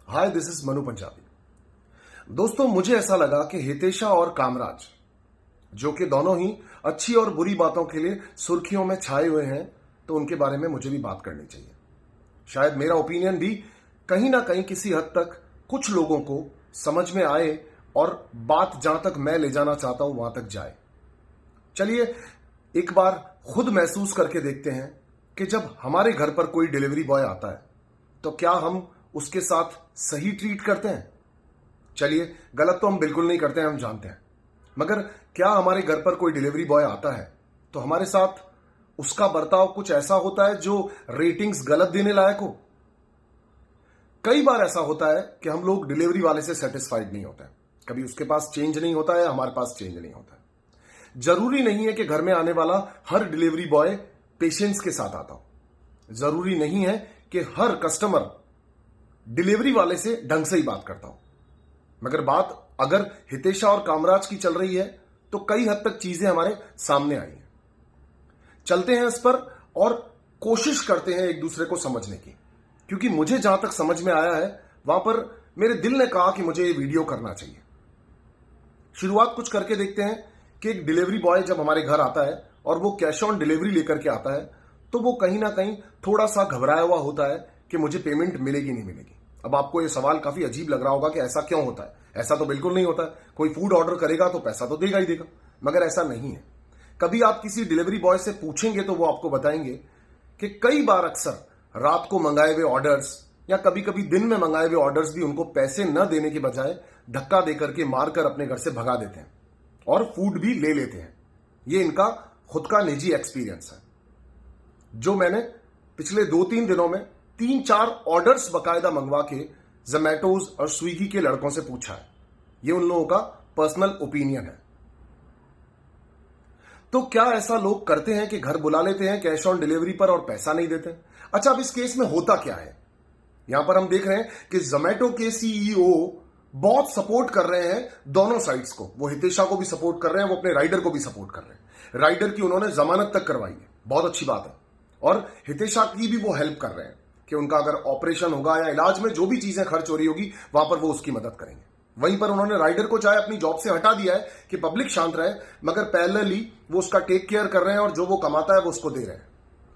Hi, this is Manu Punjabi. दोस्तों, मुझे ऐसा लगा कि हितेशा और कामराज, जो कि दोनों ही अच्छी और बुरी बातों के लिए सुर्खियों में छाए हुए हैं, तो उनके बारे में मुझे भी बात करनी चाहिए। शायद मेरा ओपिनियन भी कहीं ना कहीं किसी हद तक कुछ लोगों को समझ में आए और बात जहां तक मैं ले जाना चाहता हूं वहां तक जाए। चलिए एक बार खुद महसूस करके देखते हैं कि जब हमारे घर पर कोई डिलीवरी बॉय आता है तो क्या हम उसके साथ सही ट्रीट करते हैं। चलिए, गलत तो हम बिल्कुल नहीं करते हैं, हम जानते हैं, मगर क्या हमारे घर पर कोई डिलीवरी बॉय आता है तो हमारे साथ उसका बर्ताव कुछ ऐसा होता है जो रेटिंग्स गलत देने लायक हो। कई बार ऐसा होता है कि हम लोग डिलीवरी वाले से सेटिस्फाइड नहीं होते हैं। कभी उसके पास चेंज नहीं होता है, हमारे पास चेंज नहीं होता है। जरूरी नहीं है कि घर में आने वाला हर डिलीवरी बॉय पेशेंस के साथ आता हो। जरूरी नहीं है कि हर कस्टमर डिलीवरी वाले से ढंग से ही बात करता हूं। मगर बात अगर हितेशा और कामराज की चल रही है तो कई हद तक चीजें हमारे सामने आई हैं। चलते हैं इस पर और कोशिश करते हैं एक दूसरे को समझने की, क्योंकि मुझे जहां तक समझ में आया है वहां पर मेरे दिल ने कहा कि मुझे ये वीडियो करना चाहिए। शुरुआत कुछ करके देखते हैं कि एक डिलीवरी बॉय जब हमारे घर आता है और वो कैश ऑन डिलीवरी लेकर के आता है तो वो कहीं ना कहीं थोड़ा सा घबराया हुआ होता है कि मुझे पेमेंट मिलेगी नहीं मिलेगी। अब आपको ये सवाल काफी अजीब लग रहा होगा कि ऐसा क्यों होता है। ऐसा तो बिल्कुल नहीं होता है। कोई फूड ऑर्डर करेगा तो पैसा तो देगा ही देगा, मगर ऐसा नहीं है। कभी आप किसी डिलीवरी बॉय से पूछेंगे तो वो आपको बताएंगे कि कई बार अक्सर रात को मंगाए हुए ऑर्डर्स या कभी कभी दिन में मंगाए हुए ऑर्डर्स भी उनको पैसे न देने के बजाय धक्का देकर के मारकर अपने घर से भगा देते हैं और फूड भी ले लेते हैं। ये इनका खुद का निजी एक्सपीरियंस है, जो मैंने पिछले 2-3 दिनों में 3-4 ऑर्डर्स बकायदा मंगवा के जोमैटोज और स्विगी के लड़कों से पूछा है। ये उन लोगों का पर्सनल ओपिनियन है। तो क्या ऐसा लोग करते हैं कि घर बुला लेते हैं कैश ऑन डिलीवरी पर और पैसा नहीं देते? अच्छा, अब इस केस में होता क्या है? यहां पर हम देख रहे हैं कि जोमैटो के सीईओ बहुत सपोर्ट कर रहे हैं दोनों साइड्स को। वो हितेशा को भी सपोर्ट कर रहे हैं, वो अपने राइडर को भी सपोर्ट कर रहे हैं। राइडर की उन्होंने जमानत तक करवाई है, बहुत अच्छी बात है। और हितेशा की भी वो हेल्प कर रहे हैं कि उनका अगर ऑपरेशन होगा या इलाज में जो भी चीजें खर्च हो रही होगी वहां पर वो उसकी मदद करेंगे। वहीं पर उन्होंने राइडर को चाहे अपनी जॉब से हटा दिया है कि पब्लिक शांत रहे, मगर पैरेलली वो उसका टेक केयर कर रहे हैं और जो वो कमाता है वो उसको दे रहे हैं।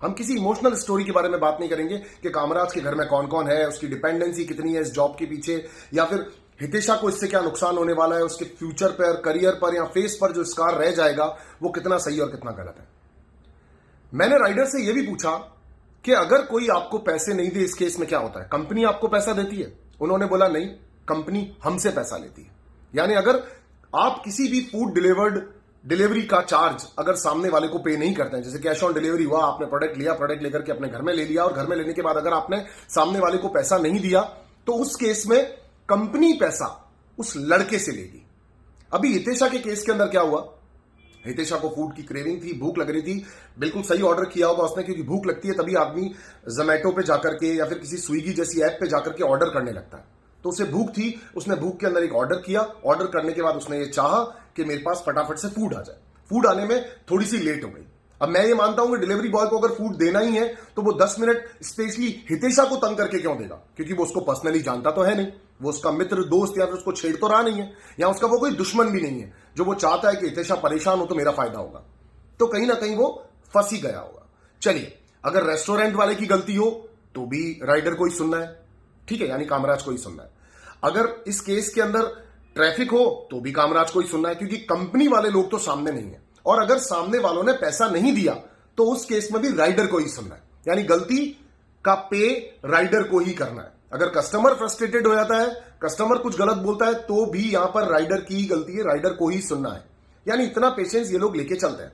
हम किसी इमोशनल स्टोरी के बारे में बात नहीं करेंगे कि कामराज के घर में कौन कौन है, उसकी डिपेंडेंसी कितनी है इस जॉब के पीछे, या फिर हितेशा को इससे क्या नुकसान होने वाला है, उसके फ्यूचर पर, करियर पर या फेस पर जो स्कार रह जाएगा वो कितना सही और कितना गलत है। मैंने राइडर से यह भी पूछा कि अगर कोई आपको पैसे नहीं दे, इस केस में क्या होता है? कंपनी आपको पैसा देती है? उन्होंने बोला नहीं, कंपनी हमसे पैसा लेती है। यानी अगर आप किसी भी फूड डिलीवरी का चार्ज अगर सामने वाले को पे नहीं करते हैं, जैसे कैश ऑन डिलीवरी हुआ, आपने प्रोडक्ट लिया, प्रोडक्ट लेकर के अपने घर में ले लिया और घर में लेने के बाद अगर आपने सामने वाले को पैसा नहीं दिया तो उस केस में कंपनी पैसा उस लड़के से लेगी। अभी हितेशा के केस के अंदर क्या हुआ? हितेशा को फूड की क्रेविंग थी, भूख लग रही थी। बिल्कुल सही ऑर्डर किया होगा उसने, क्योंकि भूख लगती है तभी आदमी जोमैटो पे जाकर के या फिर किसी स्विगी जैसी ऐप पे जाकर के ऑर्डर करने लगता है। तो उसे भूख थी, उसने भूख के अंदर एक ऑर्डर किया। ऑर्डर करने के बाद उसने ये चाहा कि मेरे पास फटाफट से फूड आ जाए। फूड आने में थोड़ी सी लेट हो गई। अब मैं ये मानता हूं कि डिलीवरी बॉय को अगर फूड देना ही है तो वो 10 मिनट स्पेशली हितेशा को तंग करके क्यों देगा? क्योंकि वो उसको पर्सनली जानता तो है नहीं, वो उसका मित्र, दोस्त या फिर उसको छेड़ तो रहा नहीं है, या उसका वो कोई दुश्मन भी नहीं है जो वो चाहता है कि हितेशा परेशान हो तो मेरा फायदा होगा। तो कहीं ना कहीं वो फंस ही गया होगा। चलिए, अगर रेस्टोरेंट वाले की गलती हो तो भी राइडर को ही सुनना है, ठीक है, यानी कामराज को ही सुनना है। अगर इस केस के अंदर ट्रैफिक हो तो भी कामराज को ही सुनना है, क्योंकि कंपनी वाले लोग तो सामने नहीं है। और अगर सामने वालों ने पैसा नहीं दिया तो उस केस में भी राइडर को ही सुनना है, यानी गलती का पे राइडर को ही करना है। अगर कस्टमर फ्रस्ट्रेटेड हो जाता है, कस्टमर कुछ गलत बोलता है, तो भी यहां पर राइडर की ही गलती है, राइडर को ही सुनना है। यानी इतना पेशेंस ये लोग लेके चलते हैं।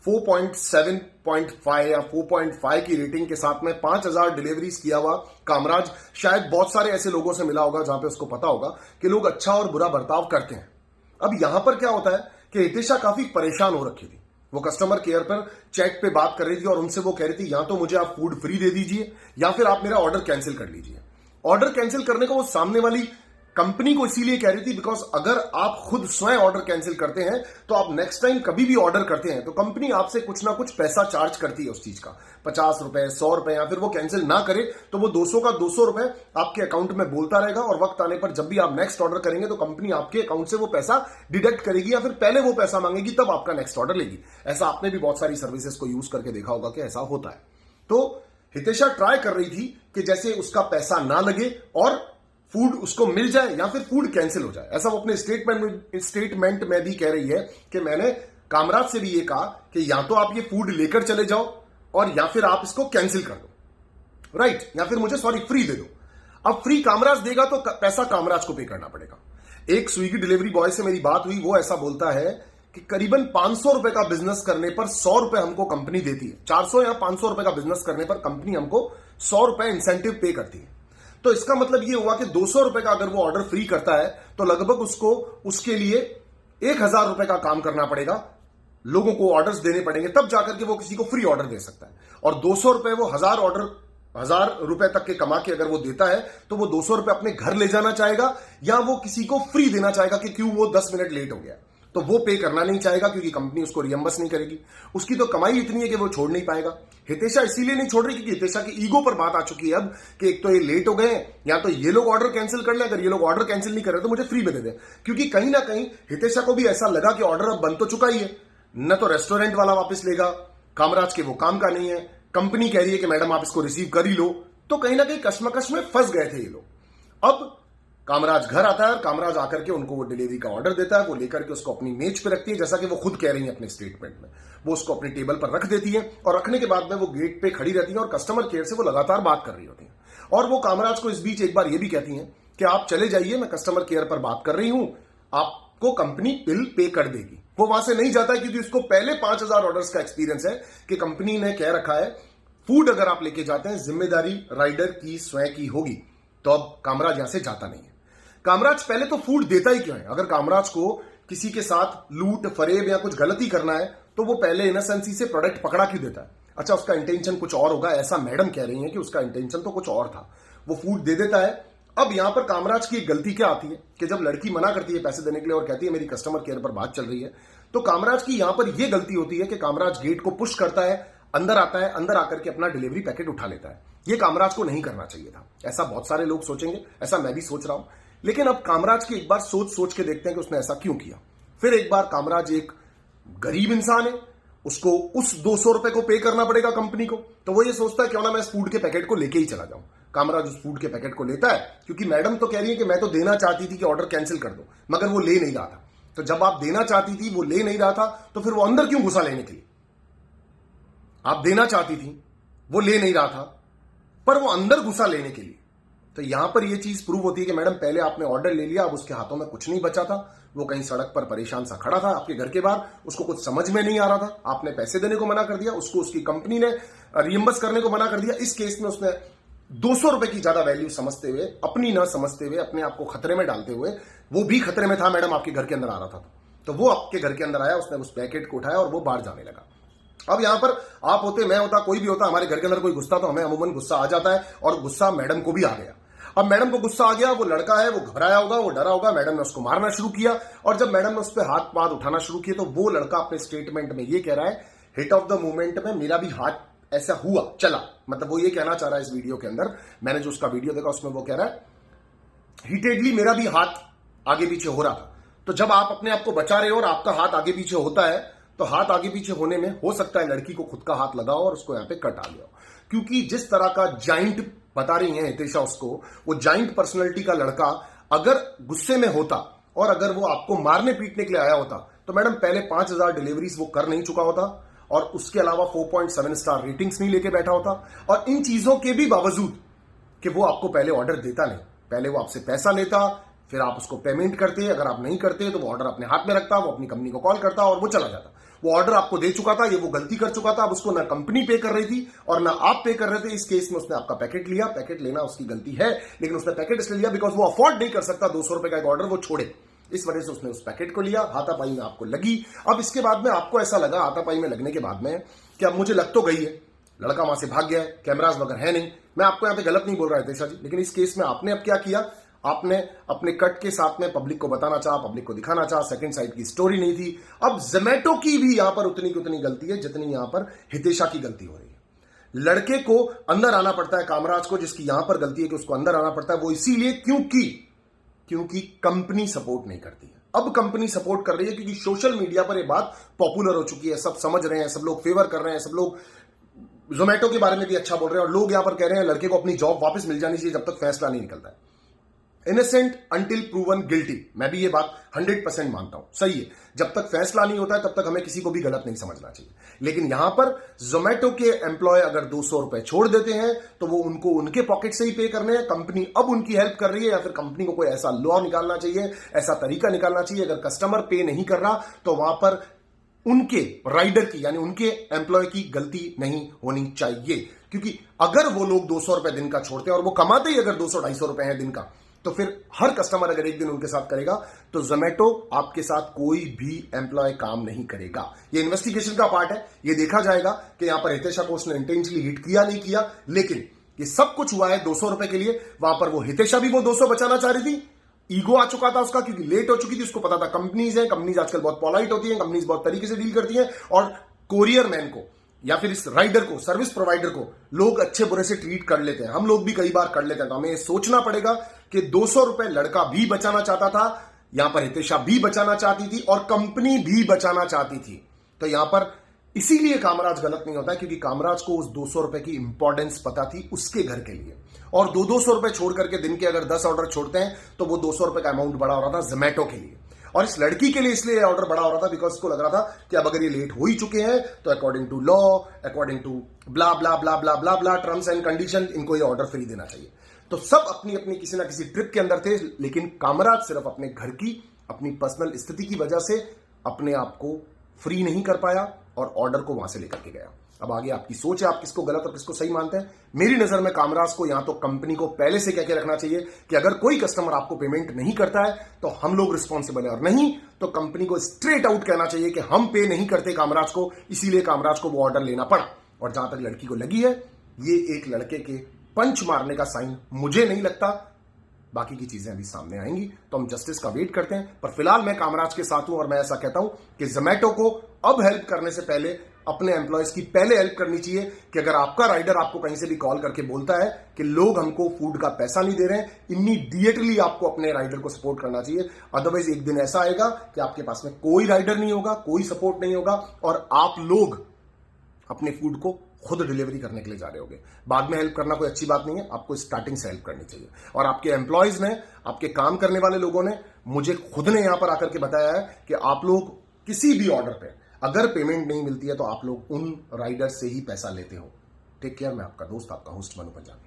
4.7.5 या 4.5 की रेटिंग के साथ में 5000 डिलीवरीज किया हुआ कामराज शायद बहुत सारे ऐसे लोगों से मिला होगा जहां पे उसको पता होगा कि लोग अच्छा और बुरा बर्ताव करते हैं। अब यहां पर क्या होता है कि हितेशा काफी परेशान हो रखी थी। वो कस्टमर केयर पर चैट पे बात कर रही थी और उनसे वो कह रही थी या तो मुझे आप फूड फ्री दे दीजिए या फिर आप मेरा ऑर्डर कैंसिल कर लीजिए। ऑर्डर कैंसिल करने को वो सामने वाली कंपनी को इसीलिए कह रही थी बिकॉज अगर आप खुद स्वयं ऑर्डर कैंसिल करते हैं तो आप नेक्स्ट टाइम कभी भी ऑर्डर करते हैं तो कंपनी आपसे कुछ ना कुछ पैसा चार्ज करती है उस चीज का, 50 रुपए, 100 रुपए, या फिर वो कैंसिल ना करे तो वो 200 का 200 रुपए आपके अकाउंट में बोलता रहेगा और वक्त आने पर जब भी आप नेक्स्ट ऑर्डर करेंगे तो कंपनी आपके अकाउंट से वो पैसा डिडक्ट करेगी या फिर पहले वो पैसा मांगेगी तब आपका नेक्स्ट ऑर्डर लेगी। ऐसा आपने भी बहुत सारी सर्विसेज को यूज करके देखा होगा कि ऐसा होता है। तो हितेशा ट्राई कर रही थी कि जैसे उसका पैसा ना लगे और फूड उसको मिल जाए या फिर फूड कैंसिल हो जाए। ऐसा वो अपने स्टेटमेंट में भी कह रही है कि मैंने कामराज से भी ये कहा कि या तो आप ये फूड लेकर चले जाओ और या फिर आप इसको कैंसिल कर दो, राइट, या फिर मुझे फ्री दे दो। अब फ्री कामराज देगा तो पैसा कामराज को पे करना पड़ेगा। एक स्विगी डिलीवरी बॉय से मेरी बात हुई, वो ऐसा बोलता है कि करीबन 500 रुपए का बिजनेस करने पर 100 रुपए हमको कंपनी देती है। 400 या 500 रुपए का बिजनेस करने पर कंपनी हमको 100 रुपए इंसेंटिव पे करती है। तो इसका मतलब ये हुआ कि 200 रुपए का अगर वो ऑर्डर फ्री करता है तो लगभग उसको उसके लिए 1000 रुपए का काम करना पड़ेगा, लोगों को ऑर्डर्स देने पड़ेंगे, तब जाकर के वो किसी को फ्री ऑर्डर दे सकता है। और 200 रुपए वो 1000 रुपए तक के कमा के अगर वो देता है तो वो 200 रुपए अपने घर ले जाना चाहेगा या वो किसी को फ्री देना चाहेगा कि क्यों वो 10 मिनट लेट हो गया, तो वो पे करना नहीं चाहेगा क्योंकि कंपनी उसको रियम्बर्स नहीं करेगी। उसकी तो कमाई इतनी है कि वो छोड़ नहीं पाएगा। हितेशा इसीलिए नहीं छोड़ रही क्योंकि हितेशा की ईगो पर बात आ चुकी है अब कि एक तो ये लेट हो गए, या तो ये लोग ऑर्डर कैंसिल कर ले, अगर ये लोग ऑर्डर कैंसिल नहीं कर रहे तो मुझे फ्री में दे दे। क्योंकि कहीं ना कहीं हितेशा को भी ऐसा लगा कि ऑर्डर अब बन तो चुका ही है, न तो रेस्टोरेंट वाला वापस लेगा, कामराज के वो काम का नहीं है, कंपनी कह रही है कि मैडम आप इसको रिसीव कर ही लो, तो कहीं ना कहीं कश्मकश में फंस गए थे ये लोग। अब कामराज घर आता है और कामराज आकर के उनको वो डिलीवरी का ऑर्डर देता है, वो लेकर के उसको अपनी मेज पे रखती है, जैसा कि वो खुद कह रही है अपने स्टेटमेंट में। वो उसको अपनी टेबल पर रख देती है और रखने के बाद में वो गेट पे खड़ी रहती है और कस्टमर केयर से वो लगातार बात कर रही होती है। और वो कामराज को इस बीच एक बार ये भी कहती है कि आप चले जाइए, मैं कस्टमर केयर पर बात कर रही हूं, आपको कंपनी बिल पे कर देगी। वो वहां से नहीं जाता है क्योंकि उसको पहले 5000 ऑर्डर्स का एक्सपीरियंस है कि कंपनी ने कह रखा है फूड अगर आप लेके जाते हैं जिम्मेदारी राइडर की स्वयं की होगी। तो अब कामराज यहां से जाता नहीं है। कामराज पहले तो फूड देता ही क्यों है? अगर कामराज को किसी के साथ लूट फरेब या कुछ गलती करना है तो वो पहले इनोसेंसी से प्रोडक्ट पकड़ा क्यों देता है? अच्छा, उसका इंटेंशन कुछ और होगा, ऐसा मैडम कह रही है कि उसका इंटेंशन तो कुछ और था, वो फूड दे देता है। अब यहां पर कामराज की एक गलती क्या आती है कि जब लड़की मना करती है पैसे देने के लिए और कहती है मेरी कस्टमर केयर पर बात चल रही है, तो कामराज की यहां पर यह गलती होती है कि कामराज गेट को पुश करता है, अंदर आता है, अंदर आकर के अपना डिलीवरी पैकेट उठा लेता है। यह कामराज को नहीं करना चाहिए था। ऐसा बहुत सारे लोग सोचेंगे, ऐसा मैं भी सोच रहा हूं। लेकिन अब कामराज की एक बार सोच के देखते हैं कि उसने ऐसा क्यों किया। फिर एक बार कामराज एक गरीब इंसान है, उसको उस 200 रुपए को पे करना पड़ेगा कंपनी को, तो वो ये सोचता है क्यों ना मैं इस फूड के पैकेट को लेके ही चला जाऊं। कामराज उस फूड के पैकेट को लेता है क्योंकि मैडम तो कह रही है कि मैं तो देना चाहती थी कि ऑर्डर कैंसिल कर दो, मगर वो ले नहीं रहा था। तो जब आप देना चाहती थी वो ले नहीं रहा था तो फिर वो अंदर क्यों घुसा लेने के लिए? आप देना चाहती थी, वो ले नहीं रहा था, पर वो अंदर घुसा लेने के लिए। तो यहां पर यह चीज प्रूव होती है कि मैडम पहले आपने ऑर्डर ले लिया, अब उसके हाथों में कुछ नहीं बचा था, वो कहीं सड़क पर परेशान सा खड़ा था आपके घर के बाहर, उसको कुछ समझ में नहीं आ रहा था, आपने पैसे देने को मना कर दिया, उसको उसकी कंपनी ने रियम्बर्स करने को मना कर दिया। इस केस में उसने 200 रुपए की ज्यादा वैल्यू समझते हुए, अपनी ना समझते हुए, अपने आप को खतरे में डालते हुए, वो भी खतरे में था, मैडम आपके घर के अंदर आ रहा था, तो वो आपके घर के अंदर आया, उसने उस पैकेट को उठाया और वो बाहर जाने लगा। अब यहां पर आप होते, मैं होता, कोई भी होता, हमारे घर के अंदर कोई घुसता तो हमें अमूमन गुस्सा आ जाता है, और गुस्सा मैडम को भी आ गया। अब मैडम को गुस्सा आ गया, वो लड़का है, वो घबराया होगा, वो डरा होगा, मैडम ने उसको मारना शुरू किया, और जब मैडम ने उस पर हाथ पाथ उठाना शुरू किया तो वो लड़का अपने स्टेटमेंट में ये कह रहा है, हिट ऑफ द मोमेंट में मेरा भी हाथ ऐसा हुआ चला, मतलब वो ये कहना चाह रहा है इस वीडियो के अंदर, मैंने जो उसका वीडियो देखा उसमें वो कह रहा है हिटेडली मेरा भी हाथ आगे पीछे हो रहा था। तो जब आप अपने आप को बचा रहे हो और आपका हाथ आगे पीछे होता है तो हाथ आगे पीछे होने में हो सकता है लड़की को खुद का हाथ लगाओ और उसको यहां पे कट आ गया, क्योंकि जिस तरह का जाइंट बता रही है हितेशा उसको, वो जाइंट पर्सनैलिटी का लड़का अगर गुस्से में होता और अगर वो आपको मारने पीटने के लिए आया होता तो मैडम पहले 5000 डिलीवरीज वो कर नहीं चुका होता, और उसके अलावा 4.7 स्टार रेटिंग्स नहीं लेके बैठा होता। और इन चीजों के भी बावजूद कि वो आपको पहले ऑर्डर देता नहीं, पहले वो आपसे पैसा लेता, फिर आप उसको पेमेंट करते, अगर आप नहीं करते तो वो ऑर्डर अपने हाथ में रखता, वो अपनी कंपनी को कॉल करता और वो चला जाता। वो ऑर्डर आपको दे चुका था, ये वो गलती कर चुका था, अब उसको ना कंपनी पे कर रही थी और ना आप पे कर रहे थे। इस केस में उसने आपका पैकेट लिया, पैकेट लेना उसकी गलती है, लेकिन उसने पैकेट इसलिए लिया बिकॉज वो अफोर्ड नहीं कर सकता 200 रुपए का एक ऑर्डर वो छोड़े, इस वजह से उसने उस पैकेट को लिया, हाथापाई में आपको लगी। अब इसके बाद में आपको ऐसा लगा हाथापाई में लगने के बाद में कि अब मुझे लग तो गई है, लड़का वहां से भाग गया है, कैमराज वगैरह है नहीं, मैं आपको यहां पे गलत नहीं बोल रहा है हितेशा जी, लेकिन इस केस में आपने अब क्या किया, आपने अपने कट के साथ में पब्लिक को बताना चाहा, पब्लिक को दिखाना चाहा, सेकंड साइड की स्टोरी नहीं थी। अब जोमेटो की भी यहां पर उतनी की उतनी गलती है जितनी यहां पर हितेशा की गलती हो रही है। लड़के को अंदर आना पड़ता है, कामराज को, जिसकी यहां पर गलती है कि उसको अंदर आना पड़ता है, वो इसीलिए क्योंकि कंपनी सपोर्ट नहीं करती है। अब कंपनी सपोर्ट कर रही है क्योंकि सोशल मीडिया पर यह बात पॉपुलर हो चुकी है, सब समझ रहे हैं, सब लोग फेवर कर रहे हैं, सब लोग जोमेटो के बारे में भी अच्छा बोल रहे हैं और लोग यहां पर कह रहे हैं लड़के को अपनी जॉब वापस मिल जानी चाहिए जब तक फैसला नहीं निकलता है। इनोसेंट अंटिल प्रूवन गिल्टी, मैं भी ये बात 100% मानता हूं, सही है। जब तक फैसला नहीं होता है तब तक हमें किसी को भी गलत नहीं समझना चाहिए। लेकिन यहां पर जोमेटो के एम्प्लॉय अगर 200 रुपए छोड़ देते हैं तो वो उनको उनके पॉकेट से ही पे करने हैं। कंपनी अब उनकी हेल्प कर रही है या फिर कंपनी को कोई ऐसा लॉ निकालना चाहिए, ऐसा तरीका निकालना चाहिए, अगर कस्टमर पे नहीं कर रहा तो वहां पर उनके राइडर की यानी उनके एम्प्लॉय की गलती नहीं होनी चाहिए। क्योंकि अगर वो लोग 200 रुपए दिन का छोड़ते हैं और वो कमाते ही अगर 200-250 रुपए हैं दिन का, तो फिर हर कस्टमर अगर एक दिन उनके साथ करेगा तो जोमेटो आपके साथ कोई भी एम्प्लॉय काम नहीं करेगा। ये इन्वेस्टिगेशन का पार्ट है, ये देखा जाएगा कि यहां पर हितेशा को उसने इंटेंशनली हिट किया नहीं किया। लेकिन ये सब कुछ हुआ है 200 रुपए के लिए। वहां पर वो हितेशा भी वो 200 बचाना चाह रही थी, ईगो आ चुका था उसका क्योंकि लेट हो चुकी थी, उसको पता था कंपनीज है, कंपनीज आजकल बहुत पॉलाइट होती है, कंपनीज बहुत तरीके से डील करती है और कोरियर मैन को या फिर इस राइडर को, सर्विस प्रोवाइडर को लोग अच्छे बुरे से ट्रीट कर लेते हैं। हम लोग भी कई बार कर लेते हैं। तो हमें सोचना पड़ेगा कि 200 रुपए लड़का भी बचाना चाहता था, यहां पर हितेशा भी बचाना चाहती थी और कंपनी भी बचाना चाहती थी। तो यहां पर इसीलिए कामराज गलत नहीं होता है क्योंकि कामराज को उस 200 रुपए की इंपॉर्टेंस पता थी उसके घर के लिए। और 200 रुपए छोड़ करके दिन के अगर 10 ऑर्डर छोड़ते हैं तो वो 200 रुपए का अमाउंट बड़ा हो रहा था जोमेटो के लिए। और इस लड़की के लिए इसलिए ऑर्डर बड़ा हो रहा था बिकॉज उसको लग रहा था कि अब अगर ये लेट हो ही चुके हैं तो according to law, according to blah blah blah blah blah blah terms and condition, इनको ये ऑर्डर फ्री देना चाहिए। तो सब अपनी अपनी किसी ना किसी ट्रिप के अंदर थे, लेकिन कामराज सिर्फ अपने घर की, अपनी पर्सनल स्थिति की वजह से अपने आप को फ्री नहीं कर पाया और ऑर्डर को वहां से लेकर के गया। अब आगे आपकी सोच है, आप किसको गलत और किसको सही मानते हैं। मेरी नजर में कामराज को यहां तो कंपनी को पहले से कह के रखना चाहिए कि अगर कोई कस्टमर आपको पेमेंट नहीं करता है तो हम लोग रिस्पॉन्सिबल है, और नहीं तो कंपनी को स्ट्रेट आउट कहना चाहिए कि हम पे नहीं करते कामराज को, इसीलिए कामराज को वो ऑर्डर लेना पड़ा। और जहां तक लड़की को लगी है, ये एक लड़के के पंच मारने का साइन मुझे नहीं लगता। बाकी की चीजें अभी सामने आएंगी तो हम जस्टिस का वेट करते हैं, पर फिलहाल मैं कामराज के साथ हूं और मैं ऐसा कहता हूं कि जोमेटो को अब हेल्प करने से पहले अपने एम्प्लॉयज की पहले हेल्प करनी चाहिए कि अगर आपका राइडर आपको कहीं से भी कॉल करके बोलता है कि लोग हमको फूड का पैसा नहीं दे रहे हैं, इमीडिएटली आपको अपने राइडर को सपोर्ट करना चाहिए। अदरवाइज एक दिन ऐसा आएगा कि आपके पास में कोई राइडर नहीं होगा, कोई सपोर्ट नहीं होगा और आप लोग अपने फूड को खुद डिलीवरी करने के लिए जा रहे होगे। बाद में हेल्प करना कोई अच्छी बात नहीं है, आपको स्टार्टिंग से हेल्प करनी चाहिए। और आपके एम्प्लॉयज ने, आपके काम करने वाले लोगों ने मुझे खुद ने यहां पर आकर के बताया है कि आप लोग किसी भी ऑर्डर पे अगर पेमेंट नहीं मिलती है तो आप लोग उन राइडर से ही पैसा लेते हो। टेक केयर, मैं आपका दोस्त, आपका होस्ट मनु पंजाबी।